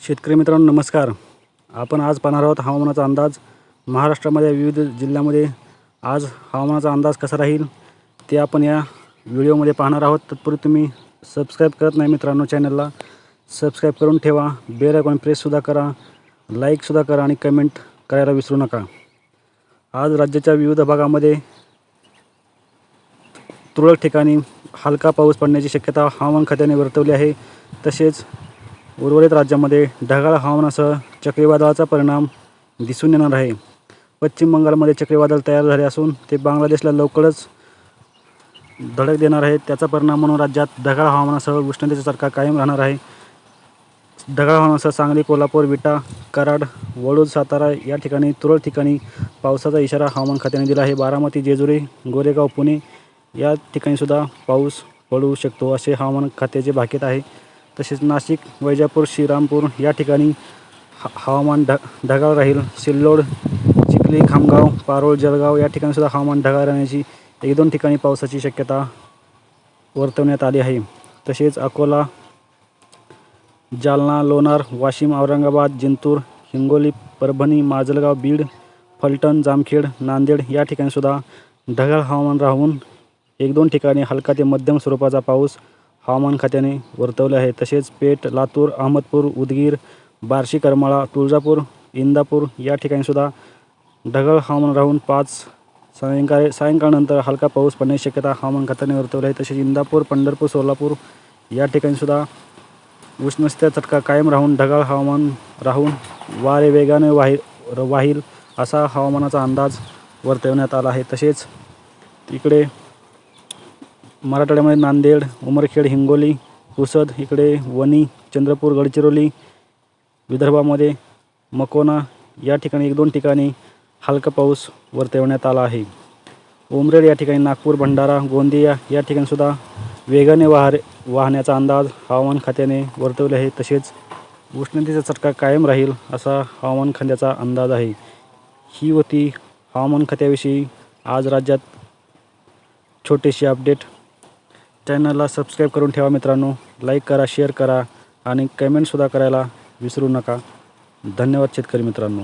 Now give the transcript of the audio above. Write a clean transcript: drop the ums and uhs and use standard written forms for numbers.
शेतकरी मित्रांनो नमस्कार. आपण आज पाहणार आहोत हवामानाचा अंदाज. महाराष्ट्रामध्ये विविध जिल्ह्यामध्ये आज हवामानाचा अंदाज कसा राहील ते आपण या व्हिडिओमध्ये पाहणार आहोत. तत्पूर्वी तुम्ही सबस्क्राईब करत नाही मित्रांनो चॅनलला सबस्क्राईब करून ठेवा. बेल आयकॉन प्रेससुद्धा करा, लाईकसुद्धा करा आणि कमेंट करायला विसरू नका. आज राज्याच्या विविध भागामध्ये तुरळक ठिकाणी हलका पाऊस पडण्याची शक्यता हवामान खात्याने वर्तवली आहे. तसेच उर्वरित राज्यामध्ये ढगाळ हवामानासह चक्रीवादळाचा परिणाम दिसून येणार आहे. पश्चिम बंगालमध्ये चक्रीवादळ तयार झाले असून ते बांगलादेशला लवकरच धडक देणार आहे. त्याचा परिणाम म्हणून राज्यात ढगाळ हवामानासह उष्णतेचा चटका कायम राहणार आहे. ढगाळ हवामानासह सांगली, कोल्हापूर, विटा, कराड, वडूज, सातारा या ठिकाणी तुरळक ठिकाणी पावसाचा इशारा हवामान खात्याने दिला आहे. बारामती, जेजुरी, गोरेगाव, पुणे या ठिकाणीसुद्धा पाऊस पडू शकतो असे हवामान खात्याचे भाकीत आहे. तसेच नाशिक, वैजापूर, श्रीरामपूर या ठिकाणी हवामान ढगाळ राहील. सिल्लोड, चिखली, खामगाव, पारोळ, जळगाव या ठिकाणीसुद्धा हवामान ढगाळ राहण्याची 1-2 ठिकाणी पावसाची शक्यता वर्तवण्यात आली आहे. तसेच अकोला, जालना, लोणार, वाशिम, औरंगाबाद, जिंतूर, हिंगोली, परभणी, माजलगाव, बीड, फलटण, जामखेड, नांदेड या ठिकाणीसुद्धा ढगाळ हवामान राहून 1-2 ठिकाणी हलका ते मध्यम स्वरूपाचा पाऊस हवामान खात्याने वर्तवले आहे. तसेच पेठ, लातूर, अहमदपूर, उदगीर, बार्शी, करमाळा, तुळजापूर, इंदापूर या ठिकाणीसुद्धा ढगाळ हवामान राहून 5 सायंकाळनंतर हलका पाऊस पडण्याची शक्यता हवामान खात्याने वर्तवली आहे. तसेच इंदापूर, पंढरपूर, सोलापूर या ठिकाणीसुद्धा उष्णतेचा चटका कायम राहून ढगाळ हवामान राहून वारे वेगाने वाहील असा हवामानाचा अंदाज वर्तवण्यात आला आहे. तसेच इकडे मराठवाड्यामध्ये नांदेड, उमरखेड, हिंगोली, पुसद, इकडे वणी, चंद्रपूर, गडचिरोली, विदर्भामध्ये मकोना या ठिकाणी 1-2 ठिकाणी हलका पाऊस वर्तवण्यात आला आहे. उमरेड या ठिकाणी, नागपूर, भंडारा, गोंदिया या ठिकाणीसुद्धा वेगाने वाहण्याचा अंदाज हवामान खात्याने वर्तवले आहे. तसेच उष्णतेचा चटका कायम राहील असा हवामान खात्याचा अंदाज आहे. ही होती हवामान खात्याविषयी आज राज्यात छोटीशी अपडेट. चॅनलला सबस्क्राईब करून ठेवा मित्रांनो, लाईक करा, शेअर करा आणि कमेंटसुद्धा करायला विसरू नका. धन्यवाद शेतकरी मित्रांनो.